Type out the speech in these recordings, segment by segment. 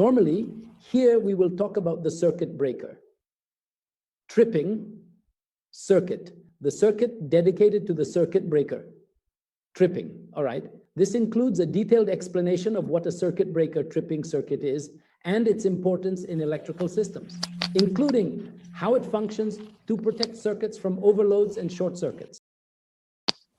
normally here we will talk about the circuit breaker. Tripping circuit, the circuit dedicated to the circuit breaker. Tripping, all right? This includes a detailed explanation of what a circuit breaker tripping circuit is and its importance in electrical systems, including how it functions to protect circuits from overloads and short circuits.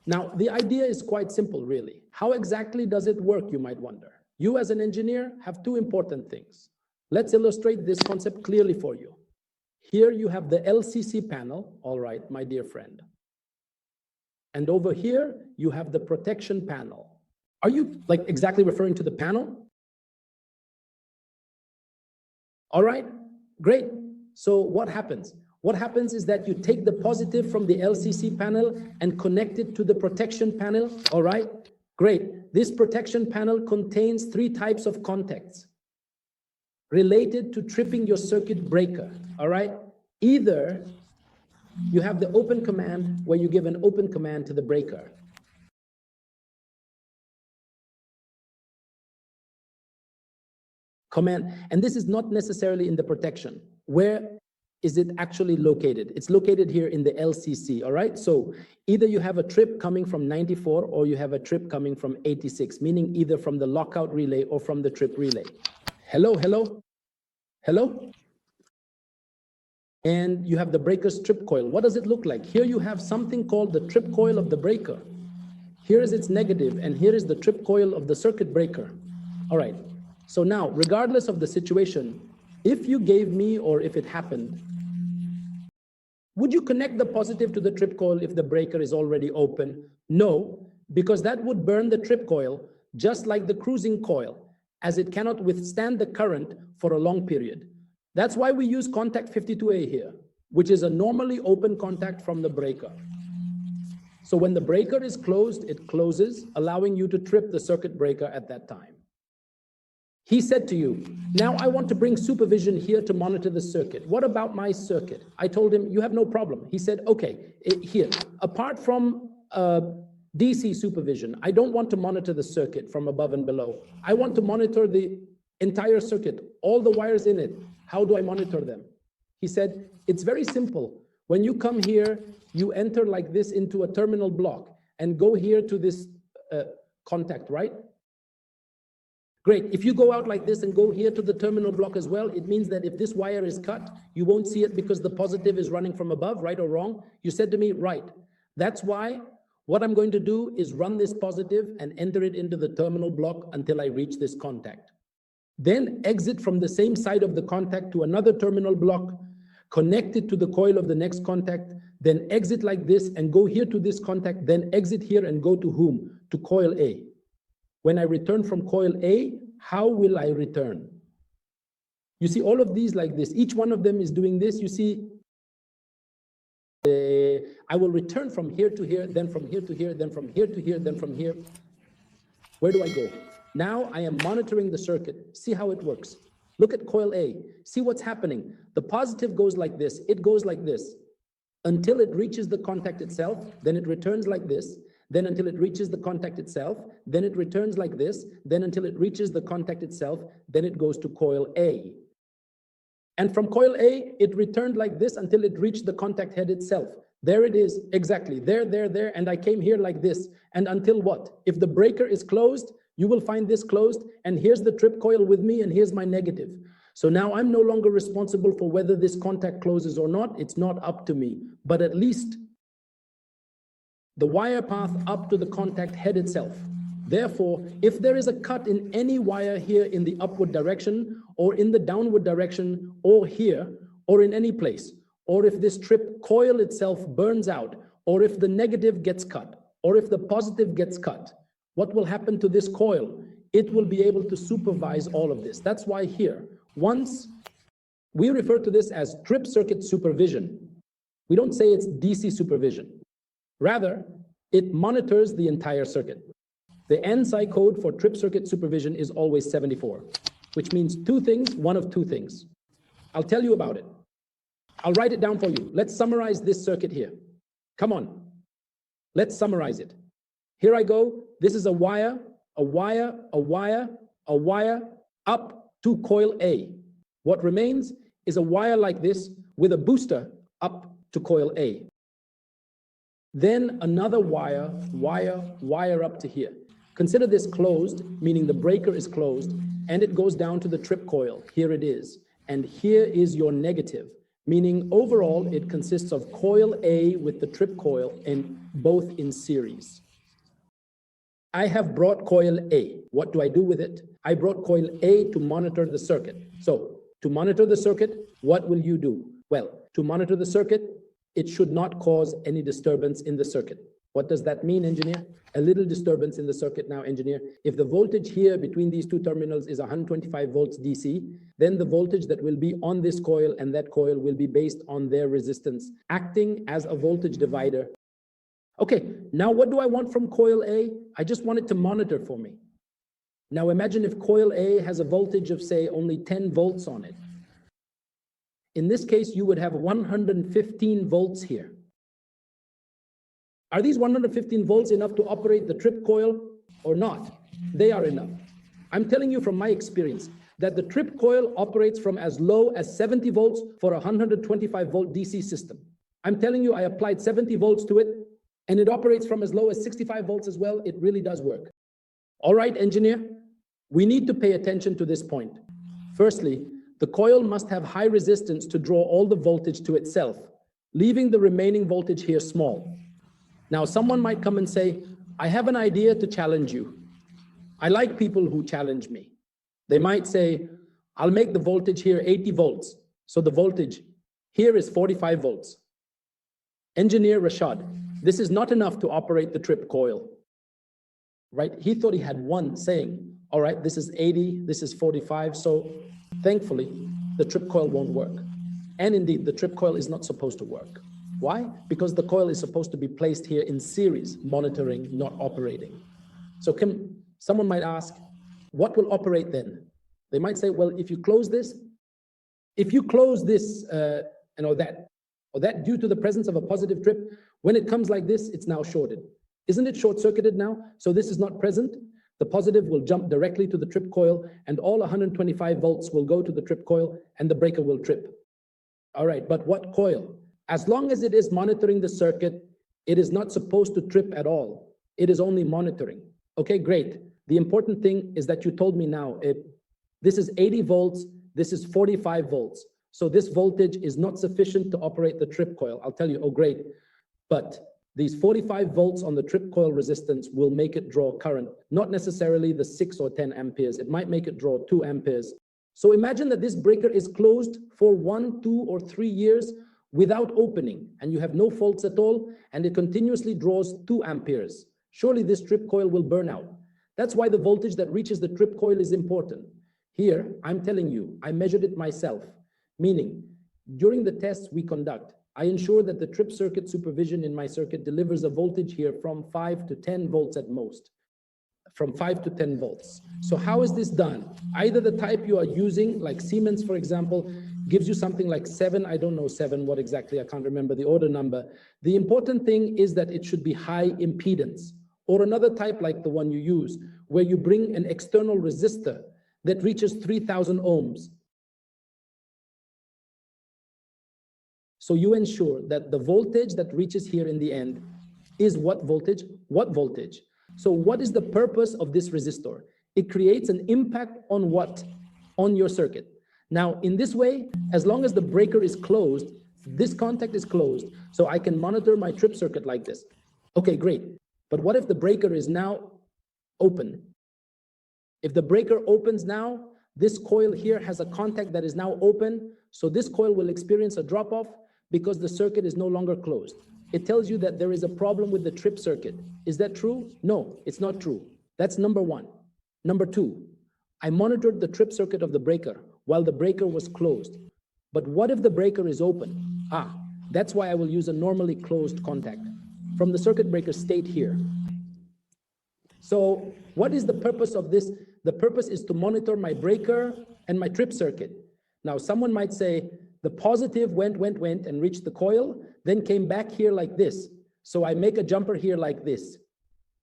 Now, the idea is quite simple, really. How exactly does it work, you might wonder? You as an engineer have two important things. Let's illustrate this concept clearly for you. Here you have the LCC panel, all right, my dear friend. And over here, you have the protection panel. Are you like exactly referring to the panel? All right, great. So what happens? What happens is that you take the positive from the LCC panel and connect it to the protection panel, all right? Great. This protection panel contains 3 types of contacts related to tripping your circuit breaker, all right? Either you have the open command where you give an open command to the breaker. Command, and this is not necessarily in the protection. Where is it actually located? It's located here in the LCC, all right? So either you have a trip coming from 94 or you have a trip coming from 86, meaning either from the lockout relay or from the trip relay. Hello, hello, hello? And you have the breaker's trip coil. What does it look like? Here you have something called the trip coil of the breaker. Here is its negative, and here is the trip coil of the circuit breaker. All right, so now, regardless of the situation, if you gave me or if it happened, would you connect the positive to the trip coil if the breaker is already open? No, because that would burn the trip coil just like the cruising coil, as it cannot withstand the current for a long period. That's why we use contact 52A here, which is a normally open contact from the breaker. So when the breaker is closed, it closes, allowing you to trip the circuit breaker at that time. He said to you, now I want to bring supervision here to monitor the circuit. What about my circuit? I told him, you have no problem. He said, okay, here, apart from DC supervision, I don't want to monitor the circuit from above and below. I want to monitor the entire circuit, all the wires in it. How do I monitor them? He said, it's very simple. When you come here, you enter like this into a terminal block and go here to this contact, right? Great. If you go out like this and go here to the terminal block as well, it means that if this wire is cut, you won't see it because the positive is running from above, right or wrong? You said to me, right. That's why what I'm going to do is run this positive and enter it into the terminal block until I reach this contact. Then exit from the same side of the contact to another terminal block, connect it to the coil of the next contact, then exit like this and go here to this contact, then exit here and go to whom? To coil A. When I return from coil A, how will I return? You see all of these like this. Each one of them is doing this. You see, I will return from here to here, then from here to here, then from here to here, then from here. Where do I go? Now I am monitoring the circuit. See how it works. Look at coil A. See what's happening. The positive goes like this. It goes like this until it reaches the contact itself. Then it returns like this. Then until it reaches the contact itself, then it returns like this, then until it reaches the contact itself, then it goes to coil A. And from coil A, it returned like this until it reached the contact head itself. There it is, exactly, there, and I came here like this. And until what? If the breaker is closed, you will find this closed, and here's the trip coil with me, and here's my negative. So now I'm no longer responsible for whether this contact closes or not. It's not up to me, but at least the wire path up to the contact head itself. Therefore, if there is a cut in any wire here in the upward direction or in the downward direction or here or in any place, or if this trip coil itself burns out, or if the negative gets cut, or if the positive gets cut, what will happen to this coil? It will be able to supervise all of this. That's why here, once we refer to this as trip circuit supervision. We don't say it's DC supervision. Rather, it monitors the entire circuit. The NSI code for trip circuit supervision is always 74, which means two things, one of two things. I'll tell you about it. I'll write it down for you. Let's summarize this circuit here. Come on. Let's summarize it. Here I go. This is a wire, a wire, a wire, a wire, up, to coil A. What remains is a wire like this with a booster up to coil A. Then another wire up to here. Consider this closed, meaning the breaker is closed, and it goes down to the trip coil. Here it is. And here is your negative, meaning overall it consists of coil A with the trip coil and both in series. I have brought coil A. What do I do with it? I brought coil A to monitor the circuit. So to monitor the circuit, what will you do? Well, to monitor the circuit, it should not cause any disturbance in the circuit. What does that mean, engineer? A little disturbance in the circuit now, engineer. If the voltage here between these two terminals is 125 volts DC, then the voltage that will be on this coil and that coil will be based on their resistance, acting as a voltage divider. Okay, now what do I want from coil A? I just want it to monitor for me. Now imagine if coil A has a voltage of, say, only 10 volts on it. In this case, you would have 115 volts here. Are these 115 volts enough to operate the trip coil or not? They are enough. I'm telling you from my experience that the trip coil operates from as low as 70 volts for a 125 volt DC system. I'm telling you, I applied 70 volts to it and it operates from as low as 65 volts as well. It really does work. All right, engineer, we need to pay attention to this point. Firstly, the coil must have high resistance to draw all the voltage to itself, leaving the remaining voltage here small. Now, someone might come and say, I have an idea to challenge you. I like people who challenge me. They might say, I'll make the voltage here 80 volts. So the voltage here is 45 volts. Engineer Rashad, this is not enough to operate the trip coil, right? He thought he had one saying, all right, this is 80, this is 45. So thankfully, the trip coil won't work. And indeed, the trip coil is not supposed to work. Why? Because the coil is supposed to be placed here in series, monitoring, not operating. So someone might ask, what will operate then? They might say, well, if you close this, or that due to the presence of a positive trip, when it comes like this, it's now shorted. Isn't it short-circuited now? So this is not present. The positive will jump directly to the trip coil and all 125 volts will go to the trip coil and the breaker will trip. All right, but what coil? As long as it is monitoring the circuit, it is not supposed to trip at all. It is only monitoring. Okay, great. The important thing is that you told me now, this is 80 volts, this is 45 volts. So this voltage is not sufficient to operate the trip coil. I'll tell you, oh great. But these 45 volts on the trip coil resistance will make it draw current, not necessarily the 6 or 10 amperes. It might make it draw 2 amperes. So imagine that this breaker is closed for 1, 2, or 3 years without opening, and you have no faults at all, and it continuously draws 2 amperes. Surely this trip coil will burn out. That's why the voltage that reaches the trip coil is important. Here, I'm telling you, I measured it myself, meaning during the tests we conduct, I ensure that the trip circuit supervision in my circuit delivers a voltage here from 5 to 10 volts at most, from 5 to 10 volts. So how is this done? Either the type you are using, like Siemens, for example, gives you something like 7, I don't know 7, what exactly, I can't remember the order number. The important thing is that it should be high impedance, or another type like the one you use, where you bring an external resistor that reaches 3,000 ohms. So you ensure that the voltage that reaches here in the end is what voltage? What voltage? So what is the purpose of this resistor? It creates an impact on what? On your circuit. Now, in this way, as long as the breaker is closed, this contact is closed, so I can monitor my trip circuit like this. Okay, great. But what if the breaker is now open? If the breaker opens now, this coil here has a contact that is now open, so this coil will experience a drop-off because the circuit is no longer closed. It tells you that there is a problem with the trip circuit. Is that true? No, it's not true. That's number one. Number two, I monitored the trip circuit of the breaker while the breaker was closed. But what if the breaker is open? That's why I will use a normally closed contact from the circuit breaker state here. So what is the purpose of this? The purpose is to monitor my breaker and my trip circuit. Now, someone might say, the positive went and reached the coil, then came back here like this. So I make a jumper here like this.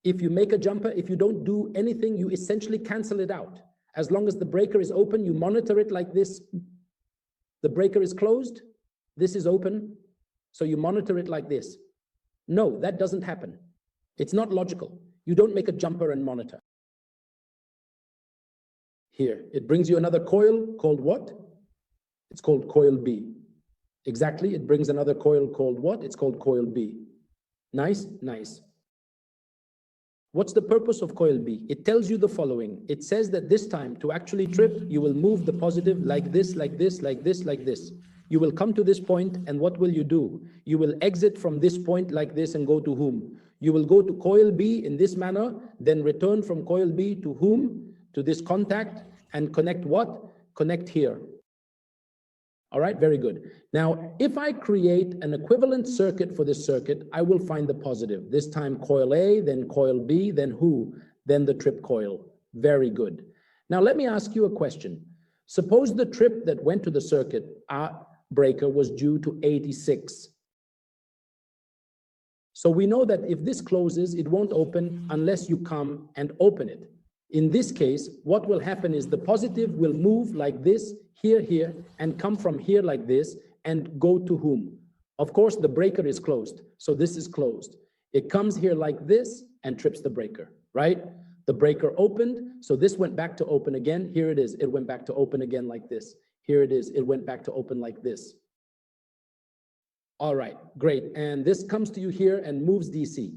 If you make a jumper, if you don't do anything, you essentially cancel it out. As long as the breaker is open, you monitor it like this. The breaker is closed, this is open, so you monitor it like this. No, that doesn't happen. It's not logical. You don't make a jumper and monitor. Here, it brings you another coil called what? It's called coil B. Exactly, it brings another coil called what? It's called coil B. Nice, nice. What's the purpose of coil B? It tells you the following. It says that this time to actually trip, you will move the positive like this, like this, like this, like this. You will come to this point, and what will you do? You will exit from this point like this and go to whom? You will go to coil B in this manner, then return from coil B to whom? To this contact, and connect what? Connect here. All right, very good. Now, if I create an equivalent circuit for this circuit, I will find the positive. This time coil A, then coil B, then who? Then the trip coil. Very good. Now, let me ask you a question. Suppose the trip that went to the circuit breaker was due to 86. So we know that if this closes, it won't open unless you come and open it. In this case, what will happen is the positive will move like this, here, and come from here like this and go to whom? Of course, the breaker is closed, so this is closed. It comes here like this and trips the breaker, right? The breaker opened, so this went back to open again. Here it is, it went back to open again like this. Here it is, it went back to open like this. All right, great. And this comes to you here and moves DC.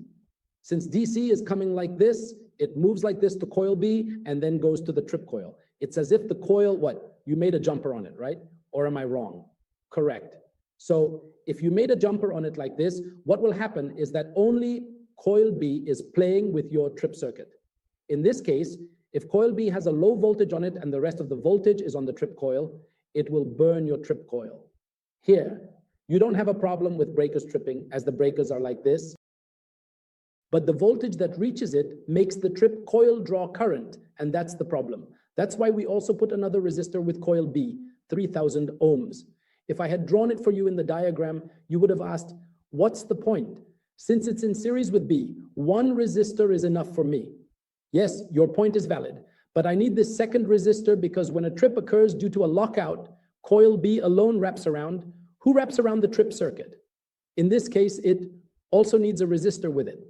Since DC is coming like this, it moves like this to coil B and then goes to the trip coil. It's as if the coil, what? You made a jumper on it, right? Or am I wrong? Correct. So if you made a jumper on it like this, what will happen is that only coil B is playing with your trip circuit. In this case, if coil B has a low voltage on it and the rest of the voltage is on the trip coil, it will burn your trip coil. Here, you don't have a problem with breakers tripping as the breakers are like this, but the voltage that reaches it makes the trip coil draw current, and that's the problem. That's why we also put another resistor with coil B, 3000 ohms. If I had drawn it for you in the diagram, you would have asked, what's the point? Since it's in series with B, one resistor is enough for me. Yes, your point is valid, but I need this second resistor because when a trip occurs due to a lockout, coil B alone wraps around. Who wraps around the trip circuit? In this case, it also needs a resistor with it.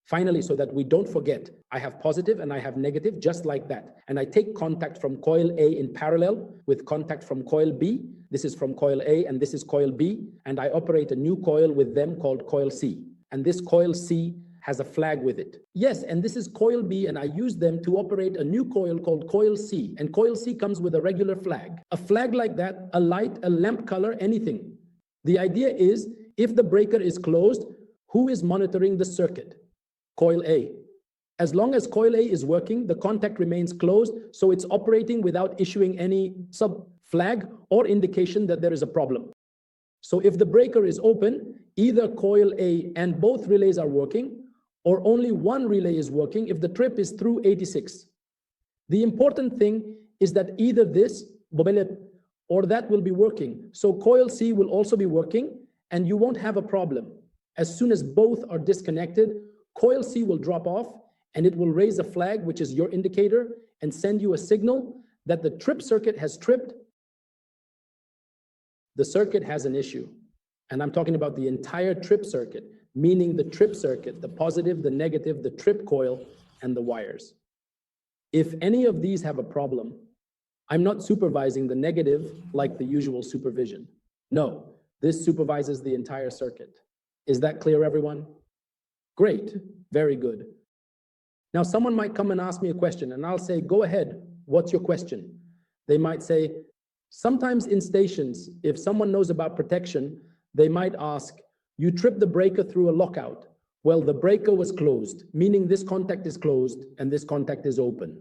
Finally, so that we don't forget, I have positive and I have negative just like that. And I take contact from coil A in parallel with contact from coil B. This is from coil A and this is coil B. And I operate a new coil with them called coil C. And this coil C has a flag with it. Yes, and this is coil B, and I use them to operate a new coil called coil C. And coil C comes with a regular flag. A flag like that, a light, a lamp color, anything. The idea is, if the breaker is closed, who is monitoring the circuit? Coil A. As long as coil A is working, the contact remains closed, so it's operating without issuing any sub-flag or indication that there is a problem. So if the breaker is open, either coil A and both relays are working, or only one relay is working if the trip is through 86. The important thing is that either this or that will be working. So coil C will also be working, and you won't have a problem. As soon as both are disconnected, coil C will drop off, and it will raise a flag, which is your indicator, and send you a signal that the trip circuit has tripped. The circuit has an issue. And I'm talking about the entire trip circuit, meaning the trip circuit, the positive, the negative, the trip coil, and the wires. If any of these have a problem, I'm not supervising the negative like the usual supervision. No, this supervises the entire circuit. Is that clear, everyone? Great, very good. Now, someone might come and ask me a question, and I'll say, go ahead, what's your question? They might say, sometimes in stations, if someone knows about protection, they might ask, you tripped the breaker through a lockout. Well, the breaker was closed, meaning this contact is closed and this contact is open.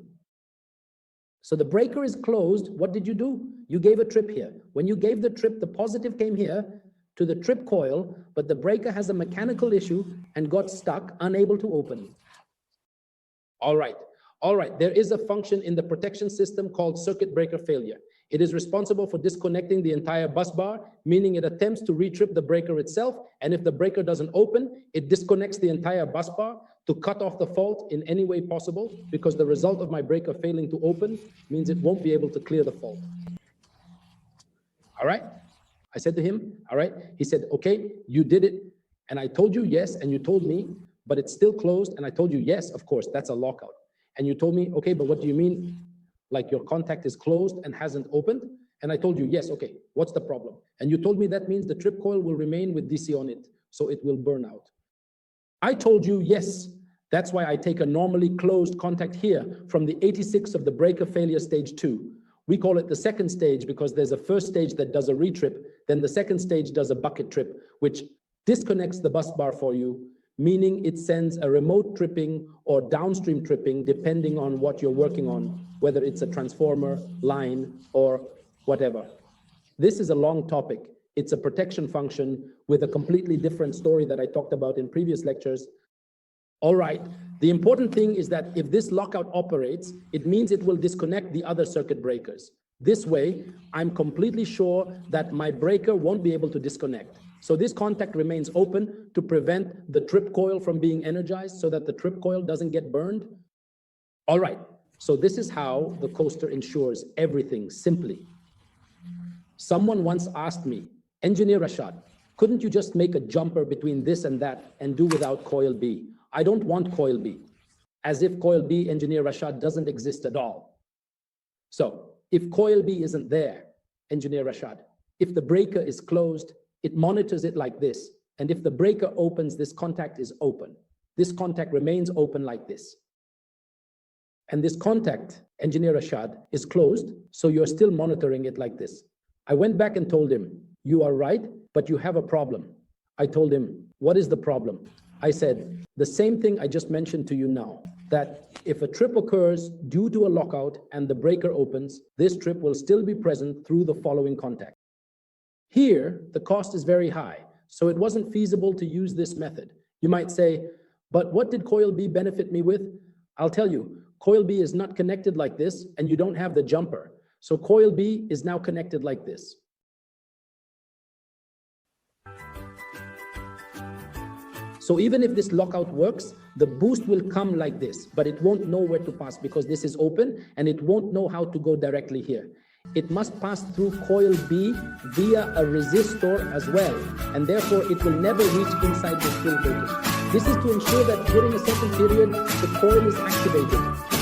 So the breaker is closed. What did you do? You gave a trip here. When you gave the trip, the positive came here to the trip coil, but the breaker has a mechanical issue and got stuck, unable to open. All right. There is a function in the protection system called circuit breaker failure. It is responsible for disconnecting the entire bus bar, meaning it attempts to retrip the breaker itself. And if the breaker doesn't open, it disconnects the entire bus bar to cut off the fault in any way possible, because the result of my breaker failing to open means it won't be able to clear the fault. All right? I said to him, all right. He said, okay, you did it. And I told you yes, and you told me, but it's still closed. And I told you, yes, of course, that's a lockout. And you told me, okay, but what do you mean? Like your contact is closed and hasn't opened? And I told you, yes, okay, what's the problem? And you told me that means the trip coil will remain with DC on it, so it will burn out. I told you, yes, that's why I take a normally closed contact here from the 86 of the breaker failure stage 2. We call it the second stage because there's a first stage that does a retrip, then the second stage does a bucket trip, which disconnects the bus bar for you, meaning it sends a remote tripping or downstream tripping depending on what you're working on, whether it's a transformer, line, or whatever. This is a long topic. It's a protection function with a completely different story that I talked about in previous lectures. All right, the important thing is that if this lockout operates, it means it will disconnect the other circuit breakers. This way, I'm completely sure that my breaker won't be able to disconnect. So this contact remains open to prevent the trip coil from being energized so that the trip coil doesn't get burned. All right, so this is how the coaster ensures everything simply. Someone once asked me, Engineer Rashad, couldn't you just make a jumper between this and that and do without coil B? I don't want coil B. As if coil B, Engineer Rashad, doesn't exist at all. So if coil B isn't there, Engineer Rashad, if the breaker is closed, it monitors it like this. And if the breaker opens, this contact is open. This contact remains open like this. And this contact, Engineer Rashad, is closed, so you're still monitoring it like this. I went back and told him, you are right, but you have a problem. I told him, what is the problem? I said, the same thing I just mentioned to you now, that if a trip occurs due to a lockout and the breaker opens, this trip will still be present through the following contact. Here, the cost is very high, so it wasn't feasible to use this method. You might say, but what did coil B benefit me with? I'll tell you, coil B is not connected like this, and you don't have the jumper. So coil B is now connected like this. So even if this lockout works, the boost will come like this, but it won't know where to pass because this is open and it won't know how to go directly here. It must pass through coil B via a resistor as well, and therefore it will never reach inside the full voltage. This is to ensure that during a certain period, the coil is activated.